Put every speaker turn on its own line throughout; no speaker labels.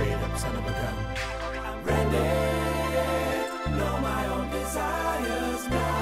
straight up son of a gun. I'm ready, know my own desires now.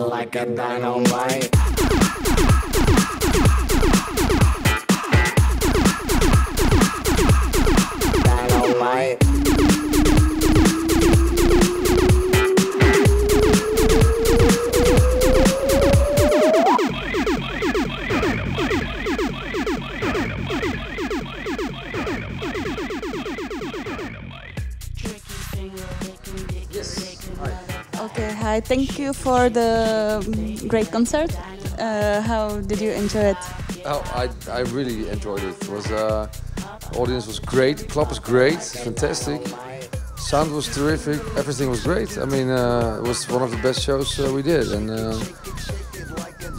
Like a dynamite. Dynamite.
Okay, hi. Thank you for the great concert. How did you enjoy it?
Oh, I really enjoyed it. It was audience was great. The club was great, fantastic. Sound was terrific. Everything was great. I mean, it was one of the best shows we did, and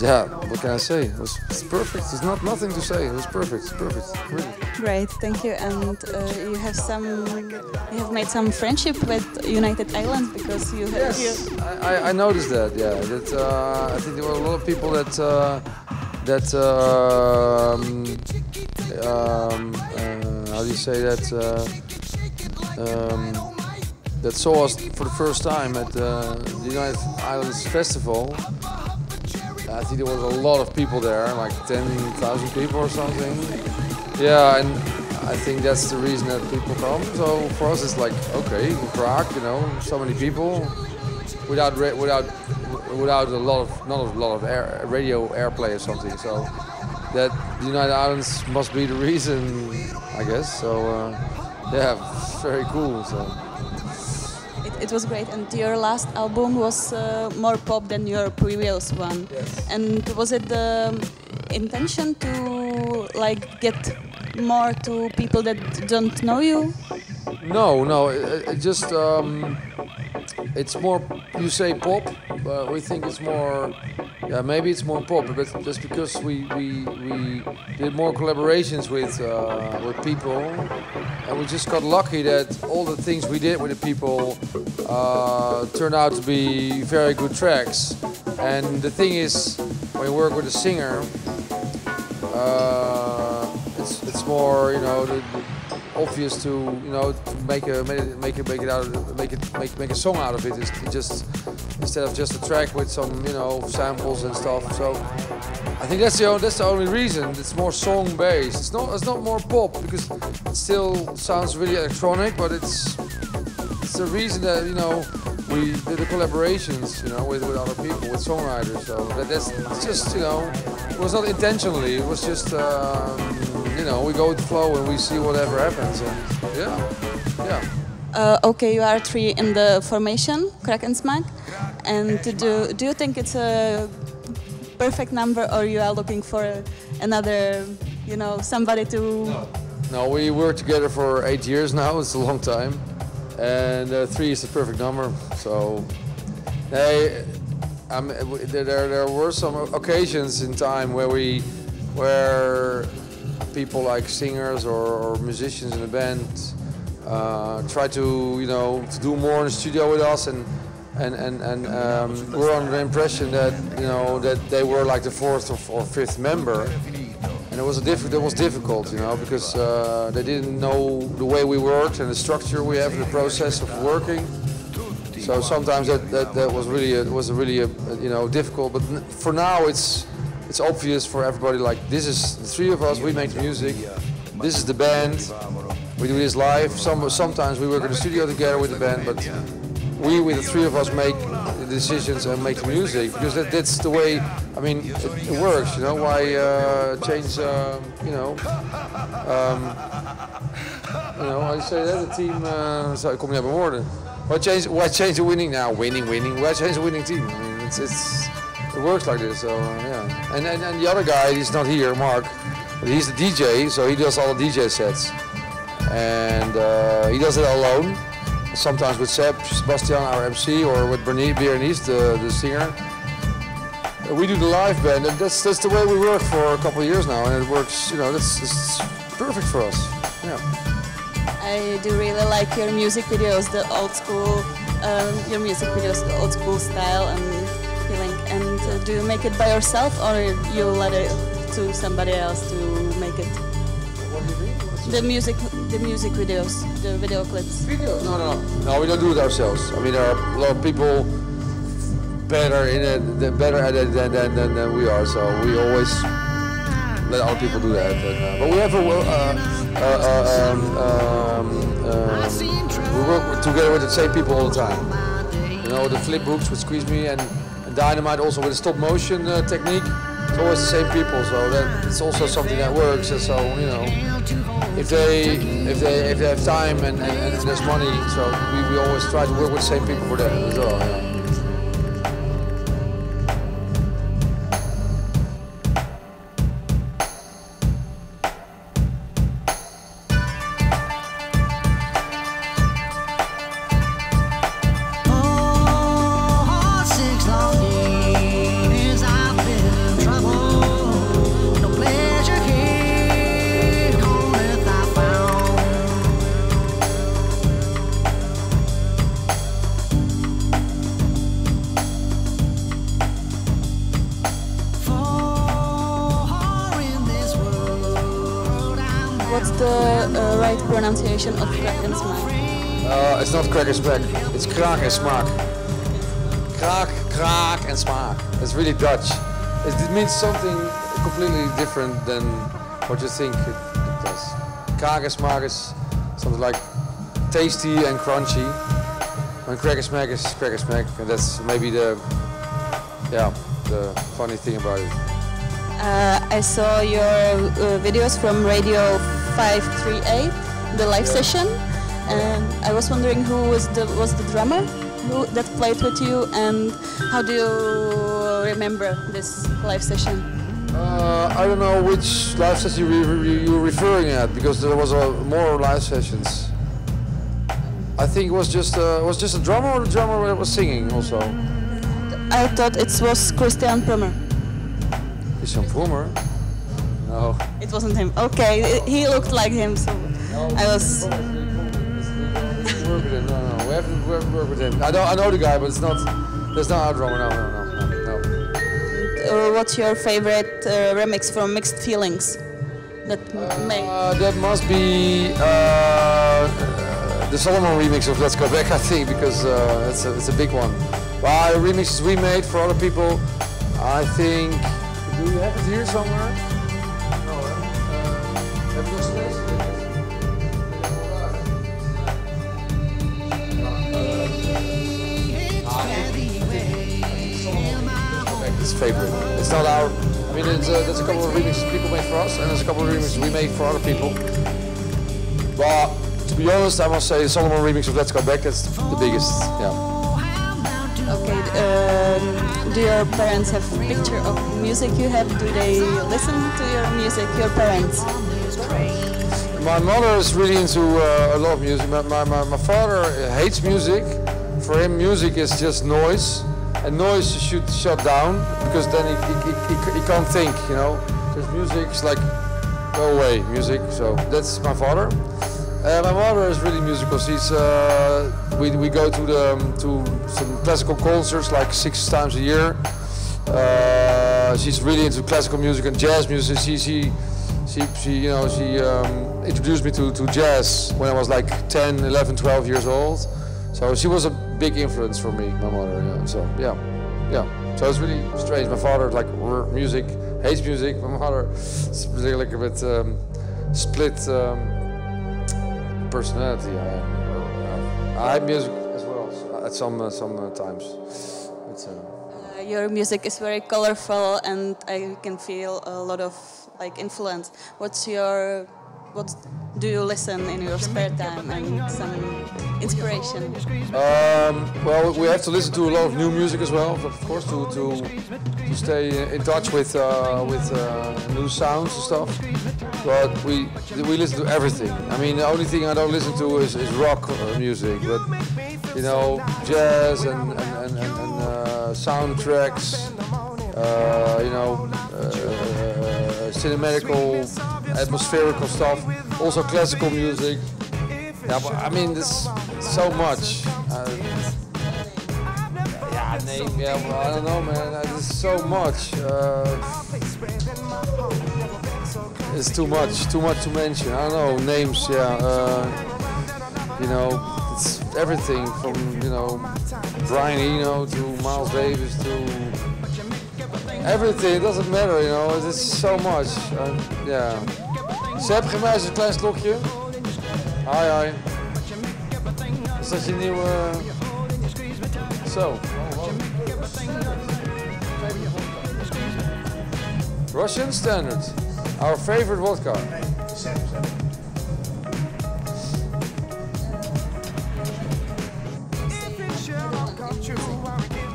yeah, what can I say? It's perfect. There's nothing to say. It was perfect. It's perfect. Really.
Great, thank you. And you have made some friendship with United Islands because you have.
Yes, I noticed that. Yeah, that I think there were a lot of people that how do you say that? That saw us for the first time at the United Islands Festival. I think there was a lot of people there, like 10,000 people or something. Yeah, and I think that's the reason that people come. So for us, it's like, okay, in Prague, you know, so many people, without not a lot of radio airplay or something. So that the United Islands must be the reason, I guess. So yeah, very cool. So.
It was great, and your last album was more pop than your previous one.
Yes.
And was it the intention to like get more to people that don't know you?
No, it just it's more. You say pop, but we think it's more. Yeah, maybe it's more pop, but just because we did more collaborations with people, and we just got lucky that all the things we did with the people turned out to be very good tracks. And the thing is, when you work with a singer, it's more, you know, obvious to, you know, to make a song out of it. It's just instead of just a track with some, you know, samples and stuff. So I think that's the only reason. It's more song based. It's not more pop, because it still sounds really electronic, but it's the reason that, you know, we did the collaborations, you know, with other people, with songwriters. So that's just, you know, it was not intentionally. It was just, you know, we go with the flow and we see whatever happens. And yeah.
Okay, you are three in the formation, Kraak&Smaak. And do you think it's a perfect number, or you are looking for another, you know, somebody to...
No, we worked together for 8 years now. It's a long time. And 3 is the perfect number. So there were some occasions in time where people like singers or musicians in the band try to, you know, to do more in the studio with us, and we're under the impression that, you know, that they were like the fourth or fifth member, and it was difficult, you know, because they didn't know the way we worked and the structure we have in the process of working. So sometimes that was really difficult. But for now it's obvious for everybody. Like, this is the three of us. We make the music. This is the band. We do this live. Sometimes we work in the studio together with the band, but we, with the three of us, make the decisions and make the music, because that's the way. I mean, it works. You know, why change? How you say that? The team. Ik kom niet op mijn woorden. Why change the winning now? Winning. Why change the winning team? I mean, it works like this. So yeah. And the other guy, he's not here, Mark. But he's the DJ, so he does all the DJ sets, and he does it alone. Sometimes with Sebastian, our MC, or with Bernice, the singer. We do the live band, and that's the way we work for a couple of years now, and it works. You know, it's perfect for us. Yeah.
I do really like your music videos, the old school, the old school style and feeling. And do you make it by yourself, or you let it to somebody else to make it?
What do you mean?
The music videos, the video clips.
Videos? No, we don't do it ourselves. I mean, there are a lot of people better at it than we are, so we always let other people do that. But we have we work together with the same people all the time. You know, the flip books with Squeeze Me and Dynamite, also with the stop motion technique. It's always the same people, so it's also something that works. And so, you know, if they have time and there's money, so we always try to work with the same people for that as well. Yeah.
Pronunciation of Kraak&Smaak?
It's not Kraak&Smaak, it's Kraak&Smaak. Kraak&Smaak. It's really Dutch. It means something completely different than what you think it does. Kraak&Smaak is something like tasty and crunchy. And Kraak&Smaak is Kraak&Smaak, and that's maybe the funny thing about it.
I saw your videos from Radio 538. The live session, and I was wondering who was the drummer that played with you, and how do you remember this live session?
I don't know which live session you're referring at, because there was more live sessions. I think it was just a drummer, or the drummer that was singing also.
I thought it was Christian Prummer.
Christian Prummer? No.
It wasn't him. Okay, he looked like him, so. I was.
Work with him. No. We haven't worked with him. I know the guy, but that's not our drummer. No.
What's your favorite remix from Mixed Feelings? That
must be the Solomon remix of Let's Go Back, I think, because it's a big one. Well, remixes we made for other people, I think. Do you have it here somewhere? No. Have you space? His favorite. It's not our. I mean, there's a couple of remixes people made for us, and there's a couple of remixes we made for other people. But to be honest, I must say the Solomon remix of Let's Go Back, that's the biggest. Yeah.
Okay. Do your parents have a picture of music you have? Do they listen to your music? Your parents?
My mother is really into a lot of music. My father hates music. For him, music is just noise. And noise should shut down, because then he can't think, you know. Just music is like, go away, music. So that's my father. My mother is really musical. She's we go to some classical concerts like 6 times a year. She's really into classical music and jazz music. She introduced me to jazz when I was like 10, 11, 12 years old. So she was a big influence for me, my mother. Yeah. So yeah. So it's really strange. My father like music, hates music. My mother is really like a bit split personality. I have music as well at some times.
Your music is very colorful, and I can feel a lot of like influence. What do you listen in your spare time and some inspiration?
Well, we have to listen to a lot of new music as well, of course, to stay in touch with new sounds and stuff. But we listen to everything. I mean, the only thing I don't listen to is rock music, but you know, jazz and soundtracks, you know, cinematical, atmospherical stuff, also classical music. Yeah, but I mean, there's so much. I don't know, man. There's so much. It's too much to mention. I don't know, names, yeah. You know, it's everything from, you know, Brian Eno to Miles Davis to everything. It doesn't matter, you know. It's so much. Yeah. Seb, geef mij eens een klein slokje. Hi. Is dat je nieuwe... Zo. Russian Standard. Our favorite vodka.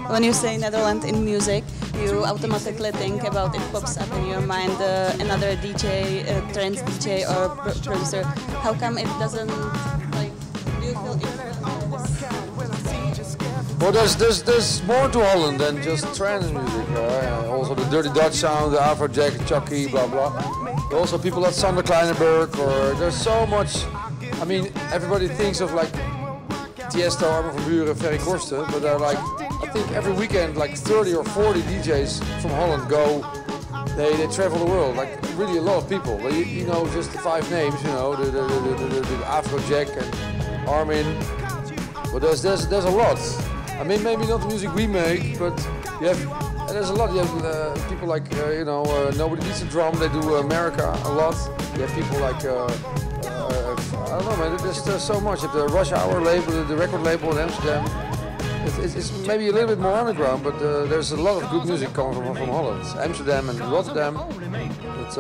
When you say Netherlands in music, you automatically think about it pops up in your mind another DJ, trance DJ or producer. How come it doesn't, like, do you feel
Well, there's more to Holland than just trance music. Also the Dirty Dutch sound, the Afrojack, Chucky, blah blah. Also people at Sander Kleinenberg, or there's so much. I mean, everybody thinks of like Tiesto, Armin van Buuren, Ferry Korsten, but they're like, I think every weekend like 30 or 40 DJs from Holland go. They travel the world, like really a lot of people. You know, just the 5 names, you know, the Afrojack and Armin. But there's a lot. I mean, maybe not the music we make, but you have. There's a lot. You have people like you know, Nobody Beats a Drum. They do America a lot. You have people like I don't know, man. There's so much. At the Rush Hour label, the record label in Amsterdam. It's maybe a little bit more underground, but there's a lot of good music coming from Holland, Amsterdam and Rotterdam. But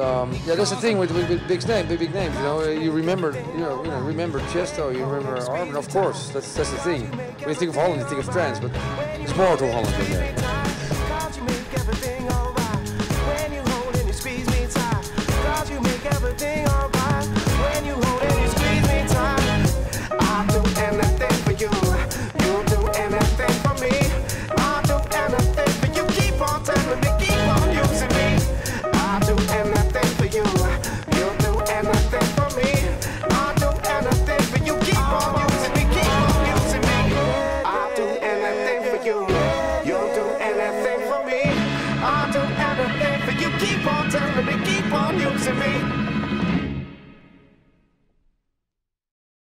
yeah, that's the thing with big names. You know, you remember Tiesto, you remember Armin. Of course, that's the thing. When you think of Holland, you think of trance, but there's more to Holland than that.
Keep on telling me, keep on using me.